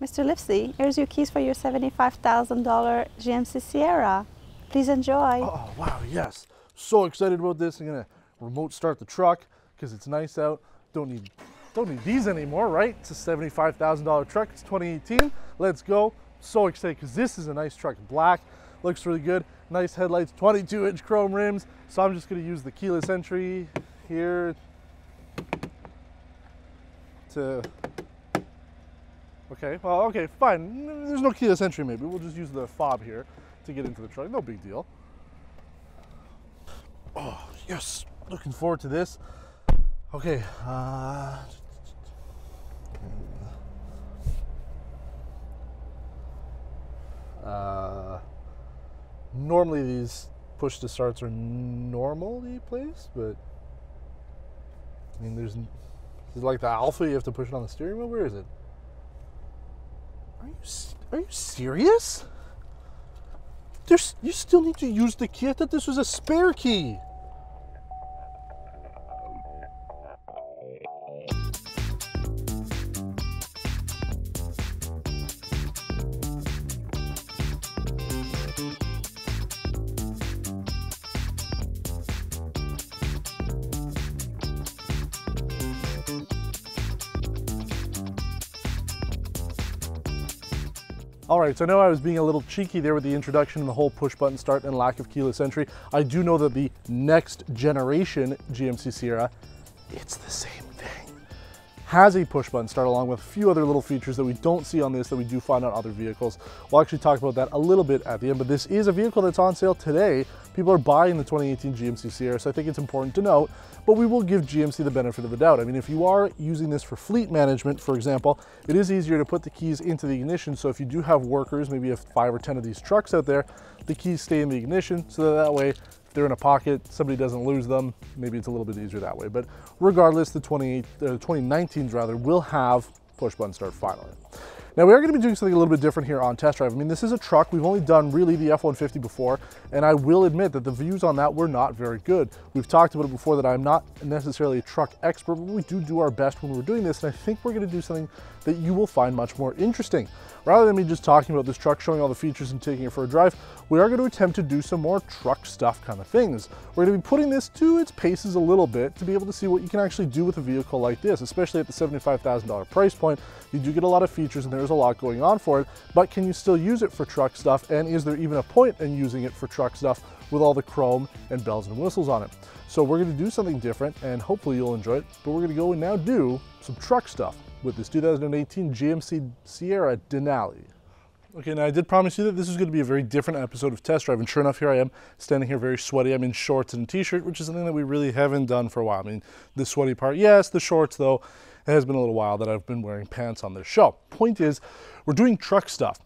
Mr. Lipsey, here's your keys for your $75,000 GMC Sierra. Please enjoy. Oh, wow, yes. So excited about this. I'm gonna remote start the truck because it's nice out. Don't need these anymore, right? It's a $75,000 truck. It's 2018. Let's go. So excited because this is a nice truck. Black, looks really good. Nice headlights, 22-inch chrome rims. So I'm just gonna use the keyless entry here to, okay, fine. There's no keyless entry maybe. We'll just use the fob here to get into the truck. No big deal. Oh, yes. Looking forward to this. Okay. Normally these push to starts are normally placed, but I mean, there's like the Alpha, you have to push it on the steering wheel. Where is it? Are you serious? You still need to use the key. I thought this was a spare key. All right, so I know I was being a little cheeky there with the introduction and the whole push button start and lack of keyless entry. I do know that the next generation GMC Sierra, it's the same thing, has a push button start along with a few other little features that we don't see on this that we do find on other vehicles. We'll actually talk about that a little bit at the end, but this is a vehicle that's on sale today. People are buying the 2018 GMC Sierra, so I think it's important to note, but we will give GMC the benefit of the doubt. I mean, if you are using this for fleet management, for example, it is easier to put the keys into the ignition. So if you do have workers, maybe you have 5 or 10 of these trucks out there, the keys stay in the ignition so that way if they're in a pocket, somebody doesn't lose them. Maybe it's a little bit easier that way. But regardless, the 2019s rather will have push button start finally. Now we are going to be doing something a little bit different here on test drive. I mean, this is a truck. We've only done really the F-150 before, and I will admit that the views on that were not very good. We've talked about it before that I'm not necessarily a truck expert, but we do our best when we're doing this, and I think we're going to do something that you will find much more interesting. Rather than me just talking about this truck, showing all the features and taking it for a drive, we are going to attempt to do some more truck stuff kind of things. We're going to be putting this to its paces a little bit to be able to see what you can actually do with a vehicle like this, especially at the $75,000 price point. You do get a lot of features and there's a lot going on for it, but can you still use it for truck stuff? And is there even a point in using it for truck stuff with all the chrome and bells and whistles on it? So we're going to do something different and hopefully you'll enjoy it, but we're going to go and now do some truck stuff with this 2018 GMC Sierra Denali. Okay, now I did promise you that this is going to be a very different episode of Test Drive, and sure enough, here I am, standing here very sweaty. I'm in shorts and a t-shirt, which is something that we really haven't done for a while. I mean, the sweaty part, yes, the shorts though, it has been a little while that I've been wearing pants on this show. Point is, we're doing truck stuff.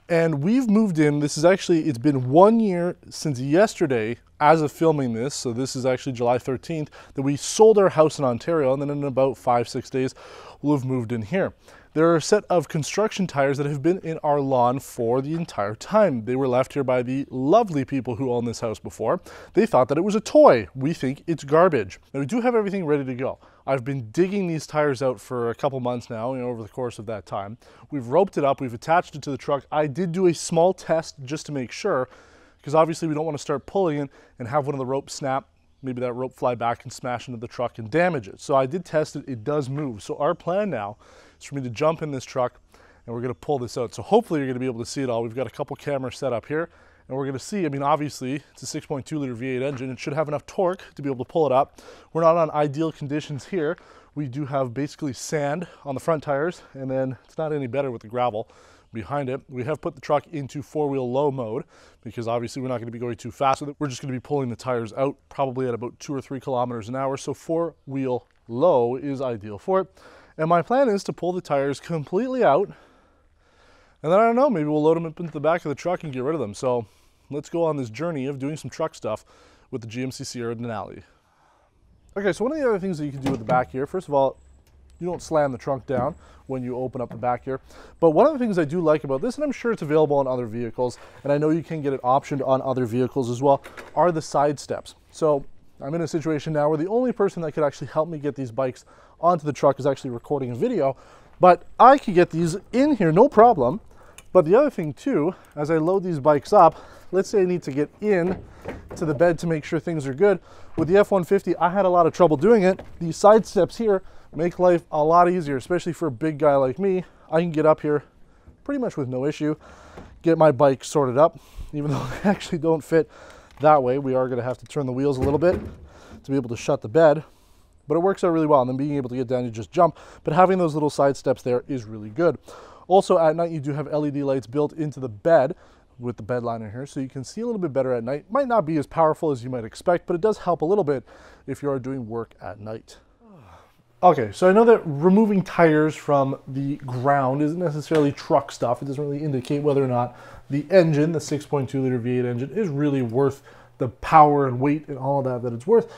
And we've moved in, this is actually, it's been 1 year since yesterday as of filming this, so this is actually July 13th, that we sold our house in Ontario, and then in about 5-6 days, we'll have moved in here. There are a set of construction tires that have been in our lawn for the entire time. They were left here by the lovely people who owned this house before. They thought that it was a toy. We think it's garbage. Now we do have everything ready to go. I've been digging these tires out for a couple months now, over the course of that time. We've roped it up, we've attached it to the truck. I did do a small test just to make sure, because obviously we don't want to start pulling it and have one of the ropes snap, maybe that rope fly back and smash into the truck and damage it. So I did test it, it does move. So our plan now is for me to jump in this truck and we're gonna pull this out. So hopefully you're gonna be able to see it all. We've got a couple cameras set up here and we're gonna see, I mean, obviously it's a 6.2 liter V8 engine. It should have enough torque to be able to pull it up. We're not on ideal conditions here. We do have basically sand on the front tires and then it's not any better with the gravel behind it. We have put the truck into 4-wheel low mode because obviously we're not going to be going too fast with it. We're just going to be pulling the tires out probably at about 2 or 3 kilometers an hour. So 4-wheel low is ideal for it. And my plan is to pull the tires completely out. And then I don't know, maybe we'll load them up into the back of the truck and get rid of them. So let's go on this journey of doing some truck stuff with the GMC Sierra Denali. Okay, so one of the other things that you can do with the back here, first of all, you don't slam the trunk down when you open up the back here. But one of the things I do like about this, and I'm sure it's available on other vehicles, and I know you can get it optioned on other vehicles as well, are the side steps. So I'm in a situation now where the only person that could actually help me get these bikes onto the truck is actually recording a video, But I could get these in here, no problem. But the other thing too, as I load these bikes up, let's say I need to get in to the bed to make sure things are good. With the F-150, I had a lot of trouble doing it. These side steps here make life a lot easier, especially for a big guy like me. I can get up here pretty much with no issue, get my bike sorted up, even though they actually don't fit that way. We are gonna have to turn the wheels a little bit to be able to shut the bed, but it works out really well. And then being able to get down, you just jump. But having those little side steps there is really good. Also at night, you do have LED lights built into the bed with the bed liner here, so you can see a little bit better at night. Might not be as powerful as you might expect, but it does help a little bit if you are doing work at night. Okay, so I know that removing tires from the ground isn't necessarily truck stuff. It doesn't really indicate whether or not the engine, the 6.2 liter V8 engine, is really worth the power and weight and all of that it's worth.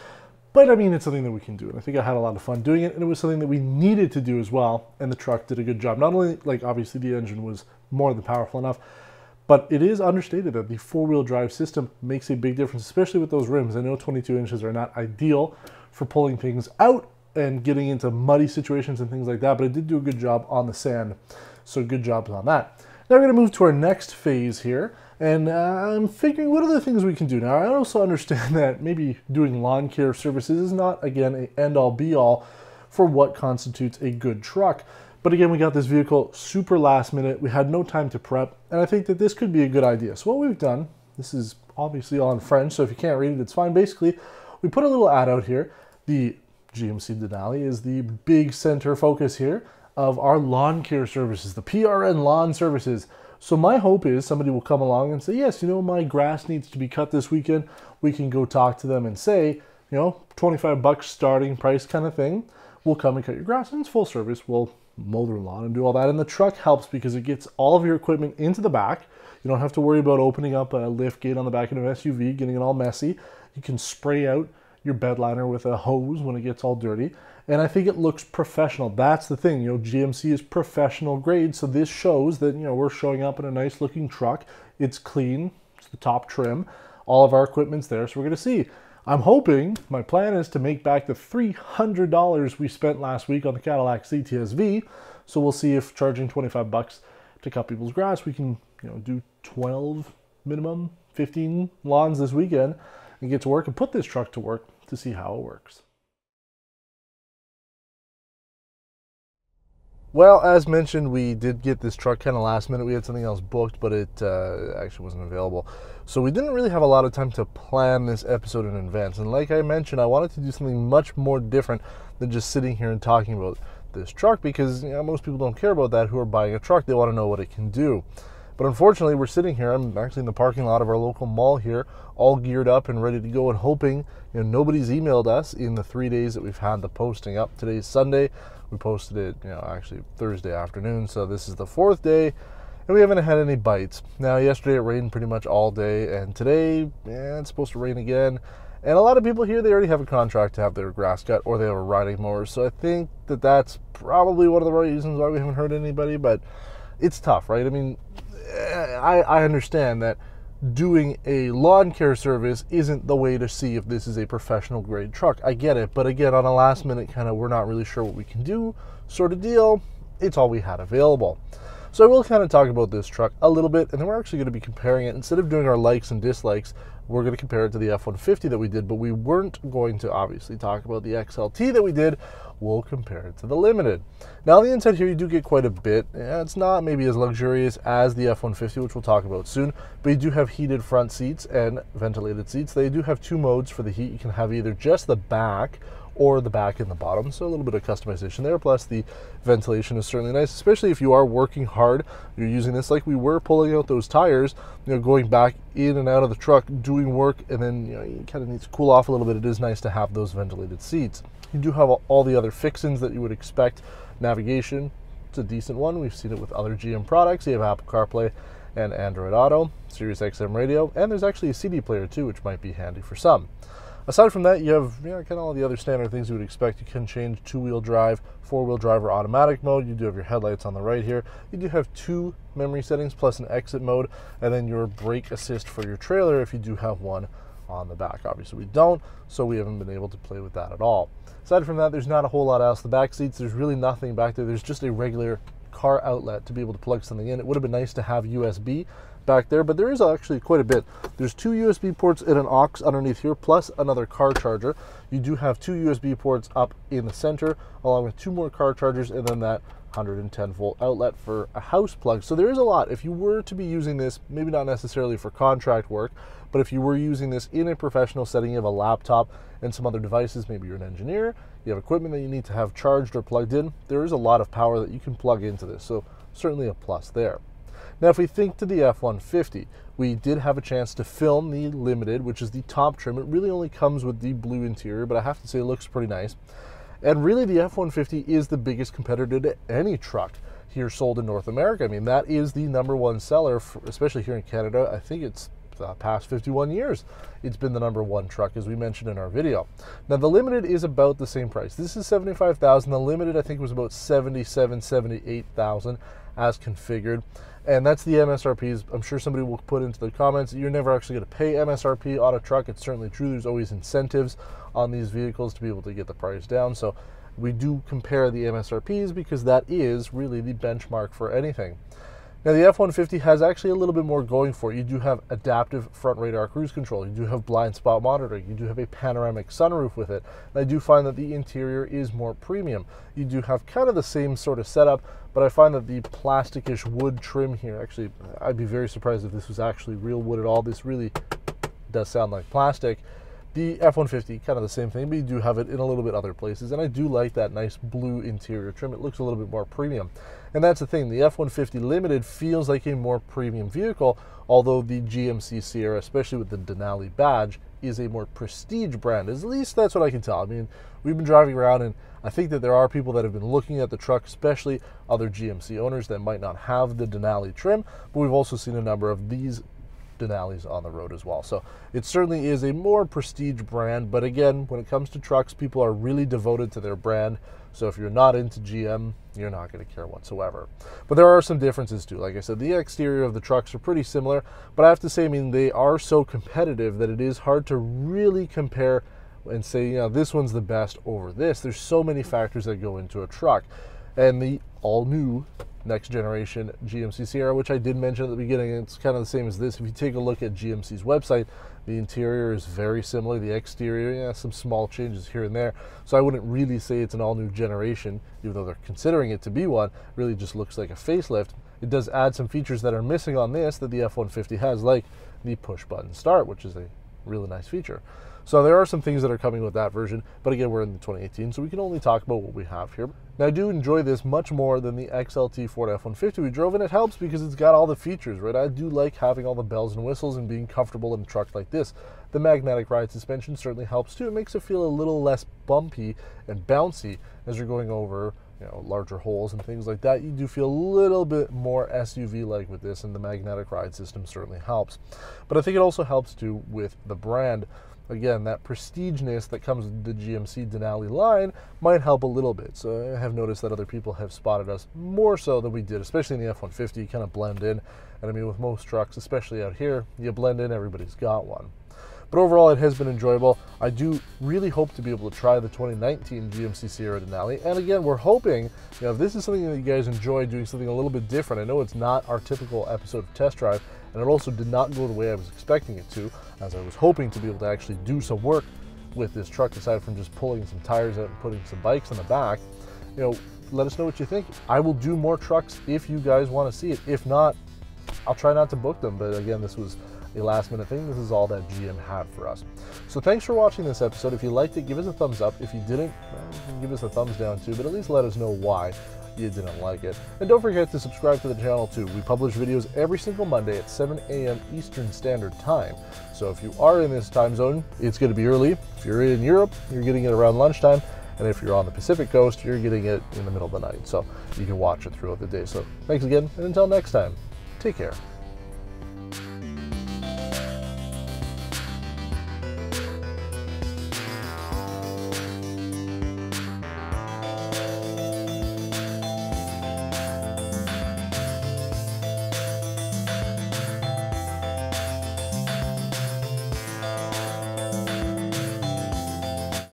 But I mean, it's something that we can do, and I think I had a lot of fun doing it, and it was something that we needed to do as well, and the truck did a good job. Not only, like, obviously the engine was more than powerful enough, but it is understated that the four-wheel drive system makes a big difference, especially with those rims. I know 22 inches are not ideal for pulling things out and getting into muddy situations and things like that, but it did do a good job on the sand, so good jobs on that. Now we're going to move to our next phase here, and I'm figuring what other things we can do. Now I also understand that maybe doing lawn care services is not, again, an end-all be-all for what constitutes a good truck. But again, we got this vehicle super last minute, we had no time to prep, and I think that this could be a good idea. So what we've done, this is obviously all in French, so if you can't read it, it's fine. Basically, we put a little ad out here. The GMC Denali is the big center focus here of our lawn care services, the PRN lawn services. So my hope is somebody will come along and say, yes, you know, my grass needs to be cut this weekend. We can go talk to them and say, you know, 25 bucks starting price kind of thing. We'll come and cut your grass, and it's full service. We'll mow their lawn and do all that. And the truck helps because it gets all of your equipment into the back. You don't have to worry about opening up a lift gate on the back of an SUV, getting it all messy. You can spray out your bed liner with a hose when it gets all dirty. And I think it looks professional. That's the thing, you know, GMC is professional grade. So this shows that, you know, we're showing up in a nice looking truck. It's clean, it's the top trim. All of our equipment's there, so we're gonna see. I'm hoping, my plan is to make back the $300 we spent last week on the Cadillac CTS-V. So we'll see if charging 25 bucks to cut people's grass, we can, you know, do 12 minimum, 15 lawns this weekend and get to work and put this truck to work to see how it works. Well, as mentioned, we did get this truck kind of last minute. We had something else booked, but it actually wasn't available. So we didn't really have a lot of time to plan this episode in advance. And like I mentioned, I wanted to do something much more different than just sitting here and talking about this truck, because, you know, most people don't care about that who are buying a truck. They want to know what it can do. But unfortunately, we're sitting here. I'm actually in the parking lot of our local mall here, all geared up and ready to go, and hoping, you know, nobody's emailed us in the 3 days that we've had the posting up. Today's Sunday. We posted it, you know, actually Thursday afternoon, so this is the 4th day, and we haven't had any bites. Now, yesterday it rained pretty much all day, and today, yeah, it's supposed to rain again. And a lot of people here, they already have a contract to have their grass cut, or they have a riding mower, so I think that that's probably one of the reasons why we haven't heard anybody, but it's tough, right? I mean, I understand that doing a lawn care service isn't the way to see if this is a professional grade truck. I get it, but again, on a last minute kind of, we're not really sure what we can do sort of deal, it's all we had available. So I will kind of talk about this truck a little bit, and then we're actually going to be comparing it. Instead of doing our likes and dislikes, we're going to compare it to the F-150 that we did, but we weren't going to obviously talk about the XLT that we did. We'll compare it to the Limited. Now, on the inside here, you do get quite a bit. It's not maybe as luxurious as the F-150, which we'll talk about soon, but you do have heated front seats and ventilated seats. They do have 2 modes for the heat. You can have either just the back or the back and the bottom, so a little bit of customization there. Plus the ventilation is certainly nice, especially if you are working hard, you're using this like we were, pulling out those tires, you know, going back in and out of the truck, doing work, and then, you know, you kind of need to cool off a little bit. It is nice to have those ventilated seats. You do have all the other fixings that you would expect. Navigation, it's a decent one. We've seen it with other GM products. You have Apple CarPlay and Android Auto, Sirius XM radio, and there's actually a CD player too, which might be handy for some. Aside from that, you have, you know, kind of all the other standard things you would expect. You can change 2-wheel drive, 4-wheel drive, or automatic mode. You do have your headlights on the right here. You do have 2 memory settings plus an exit mode, and then your brake assist for your trailer if you do have one on the back. Obviously we don't, so we haven't been able to play with that at all. Aside from that, there's not a whole lot else. The back seats, there's really nothing back there. There's just a regular car outlet to be able to plug something in. It would have been nice to have USB back there, but there is actually quite a bit. There's 2 USB ports and an aux underneath here, plus another car charger. You do have 2 USB ports up in the center, along with 2 more car chargers, and then that 110 volt outlet for a house plug. So there is a lot. If you were to be using this, maybe not necessarily for contract work, but if you were using this in a professional setting, you have a laptop and some other devices, maybe you're an engineer, you have equipment that you need to have charged or plugged in, there is a lot of power that you can plug into this. So certainly a plus there. Now, if we think to the F-150, we did have a chance to film the Limited, which is the top trim. It really only comes with the blue interior, but I have to say it looks pretty nice. And really, the F-150 is the biggest competitor to any truck here sold in North America. I mean, that is the #1 seller, especially here in Canada. I think it's past 51 years. It's been the #1 truck, as we mentioned in our video. Now, the Limited is about the same price. This is $75,000. The Limited, I think, was about $77,000, $78,000 as configured. And that's the MSRPs. I'm sure somebody will put into the comments, you're never actually going to pay MSRP on a truck. It's certainly true. There's always incentives on these vehicles to be able to get the price down. So we do compare the MSRPs because that is really the benchmark for anything. Now, the F-150 has actually a little bit more going for it. You do have adaptive front radar cruise control. You do have blind spot monitoring. You do have a panoramic sunroof with it. And I do find that the interior is more premium. You do have kind of the same sort of setup, but I find that the plasticish wood trim here, actually, I'd be very surprised if this was actually real wood at all. This really does sound like plastic. The F-150, kind of the same thing, but you do have it in a little bit other places, and I do like that nice blue interior trim. It looks a little bit more premium. And that's the thing, the F-150 Limited feels like a more premium vehicle, although the GMC Sierra, especially with the Denali badge, is a more prestige brand. At least that's what I can tell. I mean, we've been driving around, and I think that there are people that have been looking at the truck, especially other GMC owners that might not have the Denali trim, but we've also seen a number of these Denalis on the road as well. So it certainly is a more prestige brand, but again, when it comes to trucks, people are really devoted to their brand. So if you're not into GM, you're not going to care whatsoever. But there are some differences too. Like I said, the exterior of the trucks are pretty similar, but I have to say, I mean, they are so competitive that it is hard to really compare and say, you know, this one's the best over this. There's so many factors that go into a truck. And the all-new next generation GMC Sierra, which I did mention at the beginning, it's kind of the same as this. If you take a look at GMC's website, the interior is very similar. The exterior, yeah, some small changes here and there. So I wouldn't really say it's an all-new generation, even though they're considering it to be one. It really just looks like a facelift. It does add some features that are missing on this that the F-150 has, like the push-button start, which is a really nice feature. So there are some things that are coming with that version, but again, we're in the 2018, so we can only talk about what we have here. Now, I do enjoy this much more than the XLT Ford F-150 we drove, and it helps because it's got all the features, right? I do like having all the bells and whistles and being comfortable in a truck like this. The magnetic ride suspension certainly helps too. It makes it feel a little less bumpy and bouncy as you're going over, you know, larger holes and things like that. You do feel a little bit more SUV-like with this, and the magnetic ride system certainly helps. But I think it also helps too with the brand. Again, that prestigeness that comes with the GMC Denali line might help a little bit. So I have noticed that other people have spotted us more so than we did, especially in the F-150. You kind of blend in. And I mean, with most trucks, especially out here, you blend in, everybody's got one. But overall, it has been enjoyable. I do really hope to be able to try the 2019 GMC Sierra Denali. And again, we're hoping, you know, if this is something that you guys enjoy, doing something a little bit different. I know it's not our typical episode of Test Drive, and it also did not go the way I was expecting it to, as I was hoping to be able to actually do some work with this truck, aside from just pulling some tires out and putting some bikes in the back. You know, let us know what you think. I will do more trucks if you guys want to see it. If not, I'll try not to book them. But again, this was a last minute thing. This is all that GM had for us. So thanks for watching this episode. If you liked it, give us a thumbs up. If you didn't, well, you can give us a thumbs down too, but at least let us know why you didn't like it. And don't forget to subscribe to the channel too. We publish videos every single Monday at 7 a.m. Eastern Standard Time. So if you are in this time zone, it's going to be early. If you're in Europe, you're getting it around lunchtime. And if you're on the Pacific Coast, you're getting it in the middle of the night. So you can watch it throughout the day. So thanks again, and until next time, take care.